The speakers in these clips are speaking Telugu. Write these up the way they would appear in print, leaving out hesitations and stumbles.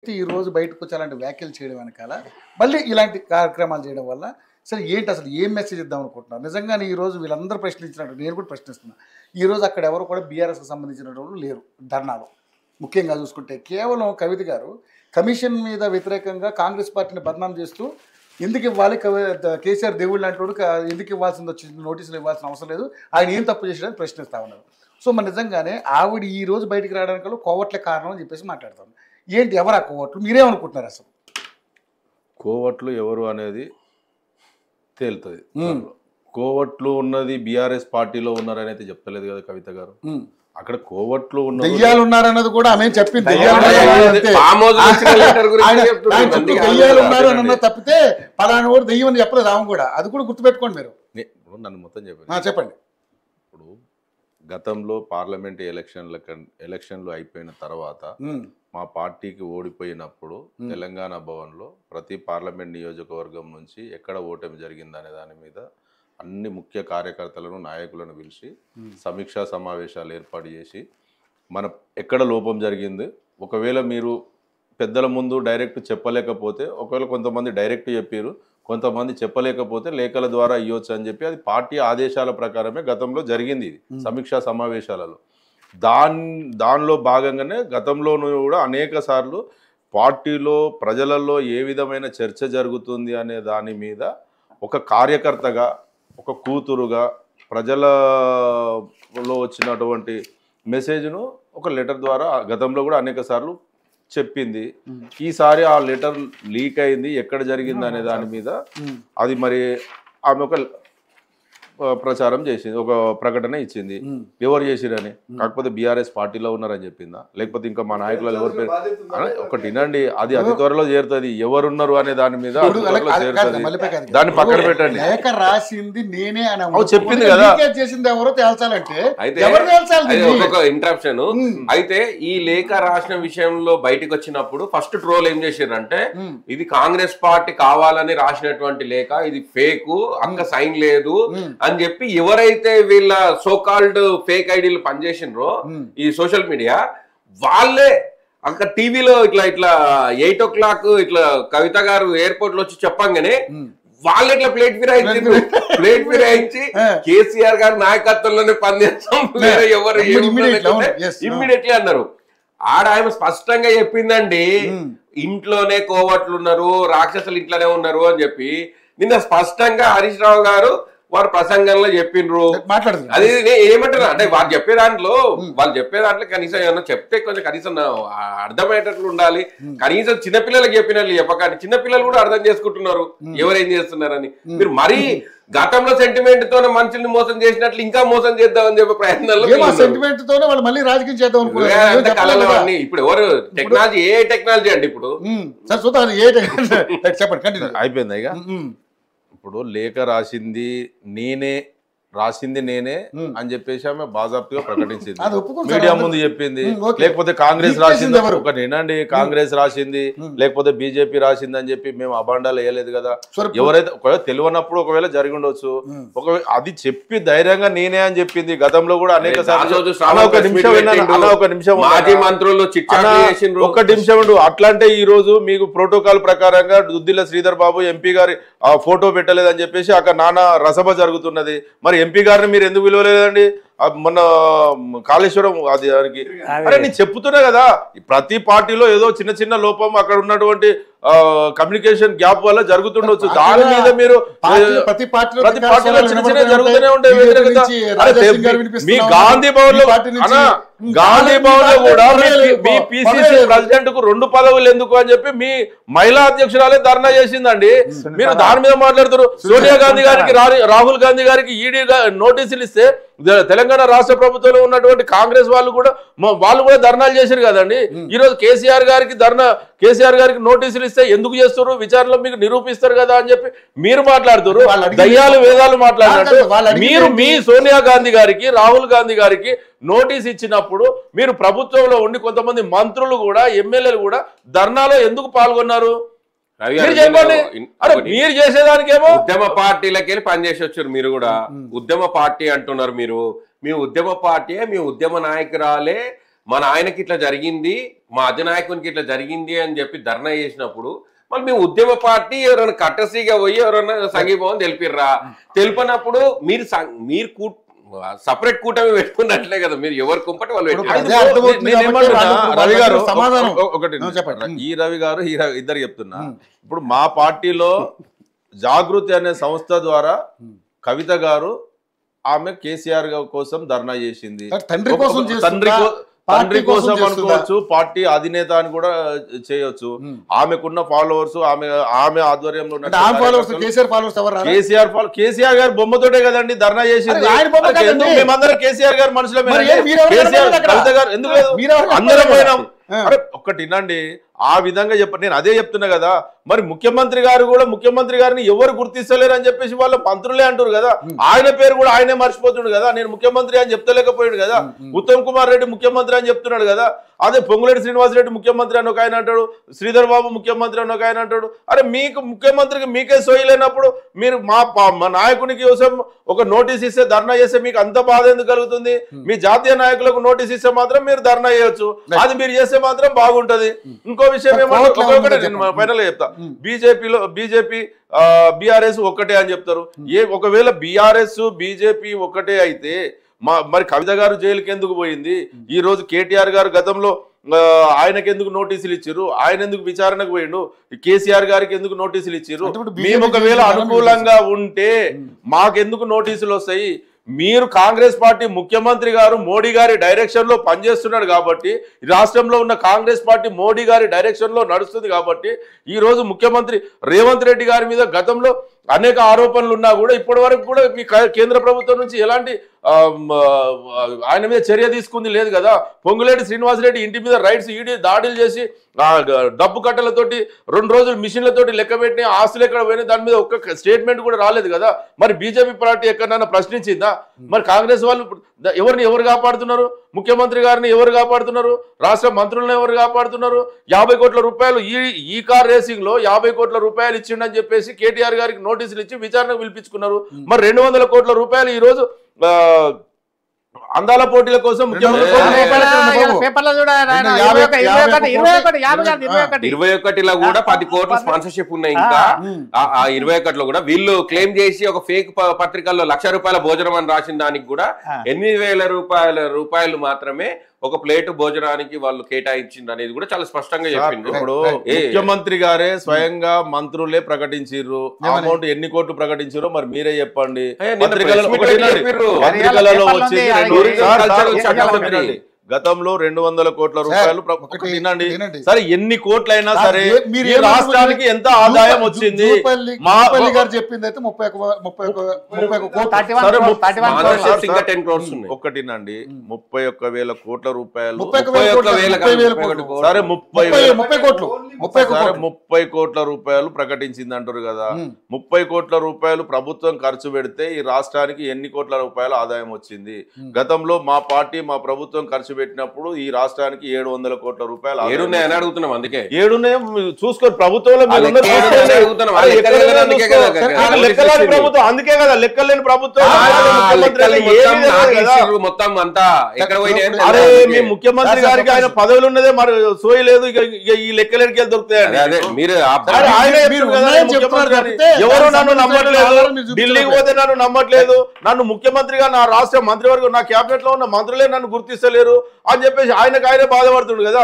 ఈ రోజు బయటకు వచ్చి అలాంటి వ్యాఖ్యలు చేయడం వెనకాల మళ్ళీ ఇలాంటి కార్యక్రమాలు చేయడం వల్ల సరే ఏంటి అసలు ఏం మెసేజ్ ఇద్దాం అనుకుంటున్నారు? నిజంగానే ఈ రోజు వీళ్ళందరూ ప్రశ్నించినట్టు నేను కూడా ప్రశ్నిస్తున్నా. ఈ రోజు అక్కడ ఎవరు కూడా బీఆర్ఎస్కి సంబంధించిన వాళ్ళు లేరు ధర్నాలో. ముఖ్యంగా చూసుకుంటే కేవలం కవిత గారు కమిషన్ మీద వ్యతిరేకంగా కాంగ్రెస్ పార్టీని బదనాం చేస్తూ ఎందుకు ఇవ్వాలి కేసీఆర్ దేవుళ్ళు లాంటి వాడు ఎందుకు ఇవ్వాల్సింది వచ్చింది, నోటీసులు ఇవ్వాల్సిన అవసరం లేదు, ఆయన ఏం తప్పు చేసాడని ప్రశ్నిస్తూ ఉన్నారు. సో మరి నిజంగానే ఆవిడ ఈ రోజు బయటికి రావడానికి కోవట్లే కారణం అని చెప్పేసి మాట్లాడతాను. ఏంటి ఎవరు ఆ కోవట్లు, మీరేమనుకుంటున్నారు అసలు? కోవట్లు ఎవరు అనేది తేలుతుంది. కోవట్లు ఉన్నది బీఆర్ఎస్ పార్టీలో ఉన్నారని అయితే చెప్తలేదు కదా కవిత గారు. అక్కడ కోవట్లు దెయ్యాలు ఉన్నారన్నది కూడా ఆమె చెప్పింది. తప్పితే పలానా కూడా దెయ్యం అని చెప్పలేదు ఆమె కూడా. అది కూడా గుర్తుపెట్టుకోండి మీరు. నన్ను మొత్తం చెప్పండి. చెప్పండి. ఇప్పుడు గతంలో పార్లమెంట్ ఎలక్షన్లు అయిపోయిన తర్వాత మా పార్టీకి ఓడిపోయినప్పుడు తెలంగాణ భవన్లో ప్రతి పార్లమెంట్ నియోజకవర్గం నుంచి ఎక్కడ ఓటమి జరిగిందనే దాని మీద అన్ని ముఖ్య కార్యకర్తలను నాయకులను పిలిచి సమీక్షా సమావేశాలు ఏర్పాటు చేసి మన ఎక్కడ లోపం జరిగింది, ఒకవేళ మీరు పెద్దల ముందు డైరెక్ట్ చెప్పలేకపోతే, ఒకవేళ కొంతమంది డైరెక్ట్ చెప్పారు, కొంతమంది చెప్పలేకపోతే లేఖల ద్వారా ఇవ్వచ్చు అని చెప్పి అది పార్టీ ఆదేశాల ప్రకారమే గతంలో జరిగింది ఇది సమీక్షా సమావేశాలలో. దానిలో భాగంగానే గతంలోనూ కూడా అనేక సార్లు పార్టీలో ప్రజలలో ఏ విధమైన చర్చ జరుగుతుంది అనే దాని మీద ఒక కార్యకర్తగా, ఒక కూతురుగా ప్రజలలో వచ్చినటువంటి మెసేజ్ను ఒక లెటర్ ద్వారా గతంలో కూడా అనేక సార్లు చెప్పింది. ఈసారి ఆ లెటర్ లీక్ అయింది, ఎక్కడ జరిగింది అనే దాని మీద అది మరి ఆమె ఒక ప్రచారం చేసింది, ఒక ప్రకటన ఇచ్చింది. ఎవరు చేసిరని, కాకపోతే బీఆర్ఎస్ పార్టీలో ఉన్నారని చెప్పిందా, లేకపోతే ఇంకా మా నాయకులు ఎవరు పేరు ఒకటి వినండి, అది అతి త్వరలో చేరుతుంది. ఎవరున్నారు అనే దాని మీద దాన్ని పక్కన పెట్టండి. లేఖ రాసింది నేనే అని చెప్పింది కదా, చేసింది ఎవరో తేల్చాలంటే ఇంటరప్షన్. అయితే ఈ లేఖ రాసిన విషయంలో బయటకు వచ్చినప్పుడు ఫస్ట్ ట్రోల్ ఏం చేసిరంటే ఇది కాంగ్రెస్ పార్టీ కావాలని రాసినటువంటి లేఖ, ఇది ఫేక్, అక్క సైన్ లేదు అని చెప్పి ఎవరైతే వీళ్ళ సోకాల్డ్ ఫేక్ ఐడీలు పనిచేసినరో ఈ సోషల్ మీడియా వాళ్ళే అక్కడ టీవీలో ఇట్లా 8 o'clock ఇట్లా కవిత గారు ఎయిర్పోర్ట్ లో వచ్చి చెప్పంగానే వాళ్ళు ఇట్లా ప్లేట్ ఫిరాయించి కేసీఆర్ గారి నాయకత్వంలోనే పనిచేస్తాం ఎవరు ఇమ్మీడియట్లీ అన్నారు. ఆయన స్పష్టంగా చెప్పిందండి, ఇంట్లోనే కోవట్లు ఉన్నారు, రాక్షసులు ఇంట్లోనే ఉన్నారు అని చెప్పి నిన్న స్పష్టంగా హరీష్ రావు గారు వారు ప్రసంగంలో చెప్పిండ్రు. అది ఏమంటారు అంటే వాళ్ళు చెప్పే దాంట్లో కనీసం ఏమన్నా చెప్తే కొంచెం కనీసం అర్థమయ్యేటట్లు ఉండాలి. కనీసం చిన్నపిల్లలకు చెప్పినట్లు చెప్పకండి, చిన్నపిల్లలు కూడా అర్థం చేసుకుంటున్నారు ఎవరేం చేస్తున్నారని. మీరు మరీ గతంలో సెంటిమెంట్ తోనే మనుషుల్ని మోసం చేసినట్లు ఇంకా మోసం చేద్దామని చెప్పే ప్రయత్నాలు సెంటిమెంట్ తోనే వాళ్ళు మళ్ళీ రాజకీయం చేద్దాం అనుకున్నారు. ఇప్పుడు ఎవరు టెక్నాలజీ ఏ టెక్నాలజీ అండి ఇప్పుడు చెప్పండి అయిపోయింది. ఇక ఇప్పుడు లేఖ రాసింది నేనే అని చెప్పేసి ఆమె బాజాప్తిగా ప్రకటించింది, మీడియా ముందు చెప్పింది. లేకపోతే కాంగ్రెస్ రాసింది, ఒకటి వినండి, కాంగ్రెస్ రాసింది లేకపోతే బీజేపీ రాసింది అని చెప్పి మేము అబాండాలు వేయలేదు కదా. ఎవరైతే ఒకవేళ తెలియనప్పుడు ఒకవేళ జరిగి ఉండొచ్చు, ఒకవేళ అది చెప్పి ధైర్యంగా నేనే అని చెప్పింది. గతంలో కూడా అనేక సార్లు ఒక నిమిషం ఉండు. అట్లాంటే ఈ రోజు మీకు ప్రోటోకాల్ ప్రకారంగా దుద్దిల్ల శ్రీధర్ బాబు ఎంపీ గారి ఫోటో పెట్టలేదని చెప్పేసి అక్కడ నానా రసభ జరుగుతున్నది. మరి ఎంపీ గారిని మీరు ఎందుకు విలువలేదండి? మొన్న కాళేశ్వరం అది దానికి అరే నేను చెప్తున్నా కదా, ప్రతి పార్టీలో ఏదో చిన్న చిన్న లోపం అక్కడ ఉన్నటువంటి కమ్యూనికేషన్ గ్యాప్ వల్ల జరుగుతుండొచ్చు. దాని మీద మీరు ప్రతి పార్టీలో చిన్న చిన్న జరుగుతూనే ఉంటాయి వ్యతిరేకత. మీ గాంధీ భవన్ లో కూడా మీ పిసిసి ప్రెసిడెంట్ కు 2 పదవులు ఎందుకు అని చెప్పి మీ మహిళా అధ్యక్షురాలే ధర్నా చేసిందండి. మీరు దాని మీద మాట్లాడుతారు. సోనియా గాంధీ గారికి రాహుల్ గాంధీ గారికి ఈడీ నోటీసులు ఇస్తే తెలంగాణ రాష్ట్ర ప్రభుత్వంలో ఉన్నటువంటి కాంగ్రెస్ వాళ్ళు కూడా ధర్నాలు చేశారు కదండి. ఈ రోజు కేసీఆర్ గారికి నోటీసులు ఇస్తే ఎందుకు చేస్తారు, విచారణలో మీకు నిరూపిస్తారు కదా అని చెప్పి మీరు మాట్లాడుతారు. దయ్యాలు వేదాలు మాట్లాడినట్టు మీరు మీ సోనియా గాంధీ గారికి రాహుల్ గాంధీ గారికి నోటీస్ ఇచ్చినప్పుడు మీరు ప్రభుత్వంలో ఉండి కొంతమంది మంత్రులు కూడా ఎమ్మెల్యేలు కూడా ధర్నాలో ఎందుకు పాల్గొన్నారు? మీరు చేసేదానికేమో ఉద్యమ పార్టీలకి వెళ్ళి పనిచేసి వచ్చారు. మీరు కూడా ఉద్యమ పార్టీ అంటున్నారు. మీరు మీ ఉద్యమ పార్టీ, మీ ఉద్యమ నాయకురాలే మా నాయనకి ఇట్లా జరిగింది, మా అధినాయకునికి ఇట్లా జరిగింది అని చెప్పి ధర్నా చేసినప్పుడు మళ్ళీ మేము ఉద్యమ పార్టీ ఎవరైనా కట్టసీగా పోయి ఎవరైనా సంఘీభావం తెలిపిర్రా? తెలిపినప్పుడు మీరు సపరేట్ కూటమి పెట్టుకున్నట్లే కదా, మీరు ఎవరు కుంపటి వాళ్ళు రవి గారు ఒకటి ఈ రవి గారు ఇద్దరు చెప్తున్నా. ఇప్పుడు మా పార్టీలో జాగృతి అనే సంస్థ ద్వారా కవిత గారు ఆమె కేసీఆర్ కోసం ధర్నా చేసింది. తండ్రి కోసం అనుకోవచ్చు, పార్టీ అధినేత అని కూడా చేయొచ్చు. ఆమెకున్న ఫాలోవర్స్, ఆమె ఆధ్వర్యంలో కేసీఆర్ గారు బొమ్మతోటే కదండి ధర్నా చేసింది. మేమందరం కేసీఆర్ గారు మనుషులమే. కవిత గారు ఎందుకు లేదు? అందరం పోయినాం. ఒక్కటి వినండి, ఆ విధంగా నేను అదే చెప్తున్నా కదా. మరి ముఖ్యమంత్రి గారు కూడా ముఖ్యమంత్రి గారిని ఎవరు గుర్తిస్తలేరు అని చెప్పేసి వాళ్ళ మంత్రులే అంటారు కదా. ఆయన పేరు కూడా ఆయనే మర్చిపోతున్నాడు కదా. నేను ముఖ్యమంత్రి అని చెప్తలేకపోయాడు కదా. ఉత్తమ్ కుమార్ రెడ్డి ముఖ్యమంత్రి అని చెప్తున్నాడు కదా. అదే పొంగులేటి శ్రీనివాసరెడ్డి ముఖ్యమంత్రి అని ఒక ఆయన అంటాడు, శ్రీధర్ బాబు ముఖ్యమంత్రి అని ఒక ఆయన అంటాడు. అరే మీకు ముఖ్యమంత్రికి మీకే సోయలేనప్పుడు మీరు మా నాయకునికి కోసం ఒక నోటీస్ ఇస్తే ధర్నా చేస్తే మీకు అంత బాధ ఎందుకు కలుగుతుంది? మీ జాతీయ నాయకులకు నోటీస్ ఇస్తే మాత్రం మీరు ధర్నా చేయొచ్చు, అది మీరు చేస్తే మాత్రం బాగుంటది. ఇంకో విషయం ఏమో ఫైనల్ చెప్తా, బీజేపీ బీఆర్ఎస్ ఒక్కటే అని చెప్తారు. ఒకవేళ బీఆర్ఎస్ బీజేపీ ఒక్కటే అయితే మరి కవిత గారు జైలుకి ఎందుకు పోయింది? ఈ రోజు కేటీఆర్ గారు గతంలో ఆయనకి ఎందుకు నోటీసులు ఇచ్చారు? ఆయన ఎందుకు విచారణకు పోయిండు? కేసీఆర్ గారికి ఎందుకు నోటీసులు ఇచ్చారు? మేము ఒకవేళ అనుకూలంగా ఉంటే మాకెందుకు నోటీసులు వస్తాయి? మీరు కాంగ్రెస్ పార్టీ ముఖ్యమంత్రి గారు మోడీ గారి డైరెక్షన్ లో పనిచేస్తున్నాడు కాబట్టి, రాష్ట్రంలో ఉన్న కాంగ్రెస్ పార్టీ మోడీ గారి డైరెక్షన్ లో నడుస్తుంది కాబట్టి, ఈ రోజు ముఖ్యమంత్రి రేవంత్ రెడ్డి గారి మీద గతంలో అనేక ఆరోపణలు ఉన్నా కూడా ఇప్పటి వరకు కూడా మీ కేంద్ర ప్రభుత్వం నుంచి ఎలాంటి ఆయన మీద చర్య తీసుకుంది లేదు కదా. పొంగులేటి శ్రీనివాసరెడ్డి ఇంటి మీద రైడ్స్ ఈడీ దాడులు చేసి డబ్బు కట్టలతోటి 2 రోజులు మిషన్లతోటి లెక్క పెట్టిన ఆస్తులు ఎక్కడ పోయినా దాని మీద ఒక్క స్టేట్మెంట్ కూడా రాలేదు కదా. మరి బీజేపీ పార్టీ ఎక్కడైనా ప్రశ్నించిందా? మరి కాంగ్రెస్ వాళ్ళు ఎవరు కాపాడుతున్నారు? ముఖ్యమంత్రి గారిని ఎవరు కాపాడుతున్నారు? రాష్ట్ర మంత్రులను ఎవరు కాపాడుతున్నారు? 50 కోట్ల రూపాయలు ఈ కార్ రేసింగ్ లో 50 కోట్ల రూపాయలు ఇచ్చిండని చెప్పేసి కేటీఆర్ గారికి నోటీసులు ఇచ్చి విచారణకు పిలిపించుకున్నారు. మరి 200 కోట్ల రూపాయలు ఈ రోజు అందాల పోటీల కోసం 21లో కూడా 10 కోట్ల స్పాన్సర్షిప్ ఉన్నాయి. ఇంకా ఆ 21లో కూడా వీళ్ళు క్లెయిమ్ చేసి ఒక ఫేక్ పత్రికల్లో ₹1,00,000 భోజనం అని రాసిన దానికి కూడా 8,000 రూపాయలు మాత్రమే ఒక ప్లేట్ భోజనానికి వాళ్ళు కేటాయించింది అనేది కూడా చాలా స్పష్టంగా చెప్పింది. ఇప్పుడు ముఖ్యమంత్రి గారే స్వయంగా మంత్రులే ప్రకటించారు. అమౌంట్ ఎన్ని కోట్లు ప్రకటించారో మరి మీరే చెప్పండి. పత్రికలలో వచ్చింది గతంలో 200 కోట్ల రూపాయలు తినండి. సరే ఎన్ని కోట్లైనా సరే ఈ రాష్ట్రానికి ఎంత ఆదాయం వచ్చింది? ఒక్కటినండి 31,000 కోట్ల రూపాయలు. సరే 30 కోట్ల రూపాయలు ప్రకటించింది అంటారు కదా. 30 కోట్ల రూపాయలు ప్రభుత్వం ఖర్చు పెడితే ఈ రాష్ట్రానికి ఎన్ని కోట్ల రూపాయలు ఆదాయం వచ్చింది? గతంలో మా పార్టీ మా ప్రభుత్వం ఖర్చు పెట్టినప్పుడు ఈ రాష్ట్రానికి 700 కోట్ల రూపాయలు అడుగుతున్నాం. అందుకే 7 చూసుకోండి ప్రభుత్వంలో ప్రభుత్వం, అందుకే కదా లెక్కలేని ప్రభుత్వం మొత్తం అంతా. అరే మీ ముఖ్యమంత్రి గారికి ఆయన పదవులు ఉన్నదే మరి సోయి లేదు. ఇక ఈ లెక్కలేనికి వెళ్ళి దొరుకుతాయండి. మీరు ఎవరు నన్ను నమ్మట్లేదు, ఢిల్లీకి పోతే నన్ను నమ్మట్లేదు, నన్ను ముఖ్యమంత్రిగా నా రాష్ట్ర మంత్రివర్గం నా క్యాబినెట్ లో ఉన్న మంత్రులే నన్ను గుర్తిస్తలేరు అని చెప్పేసి ఆయనే బాధపడుతుంది కదా.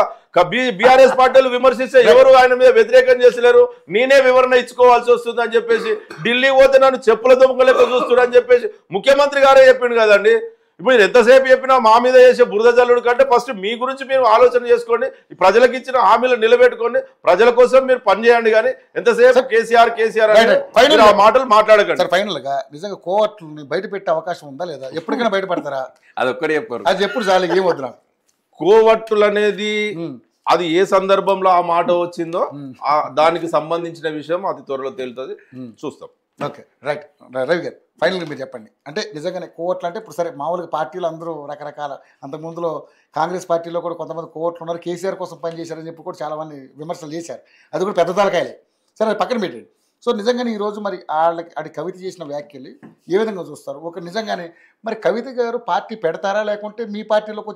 బీఆర్ఎస్ పార్టీలు విమర్శిస్తే ఎవరు ఆయన మీద వ్యతిరేకం చేసలేరు, నేనే వివరణ ఇచ్చుకోవాల్సి వస్తుంది అని చెప్పేసి ఢిల్లీ పోతే నన్ను చెప్పుల దుమ్ముక లెక్క చూస్తున్నారు అని చెప్పేసి ముఖ్యమంత్రి గారే చెప్పిండు కదండి. ఇప్పుడు ఎంతసేపు చెప్పినా మా మీద చేసే బురద జల్లుడు కంటే ఫస్ట్ మీ గురించి మీరు ఆలోచన చేసుకోండి, ప్రజలకు ఇచ్చిన హామీలు నిలబెట్టుకోండి, ప్రజల కోసం మీరు పనిచేయండి. కానీ ఎంతసేపు కేసీఆర్ ఆ మాటలు మాట్లాడకండి. ఫైనల్ గా నిజంగా కోర్టుని బయట పెట్టే అవకాశం ఉందా లేదా? ఎప్పటికైనా బయటపడతారా? అది ఒక్కడే చెప్పారు. అది ఎప్పుడు చాలు ఏం వద్దురా. కోవట్టులు అనేది అది ఏ సందర్భంలో ఆ మాట వచ్చిందో దానికి సంబంధించిన విషయం అతి త్వరలో తేలుతుంది, చూస్తాం. Okay right. రవి గారు ఫైనల్గా మీరు చెప్పండి. అంటే నిజంగానే కోవట్లు అంటే ఇప్పుడు సరే మామూలుగా పార్టీలు అందరూ రకరకాల, అంతకుముందులో కాంగ్రెస్ పార్టీలో కూడా కొంతమంది కోవట్లు ఉన్నారు, కేసీఆర్ కోసం పనిచేశారని చెప్పి కూడా చాలామంది విమర్శలు చేశారు. అది కూడా పెద్ద తలకాయలే. సరే అది పక్కన పెట్టండి. సో నిజంగానే ఈరోజు మరి అది కవిత చేసిన వ్యాఖ్యలు ఏ విధంగా చూస్తారు? ఒక నిజంగానే మరి కవిత గారు పార్టీ పెడతారా లేకుంటే మీ పార్టీలోకి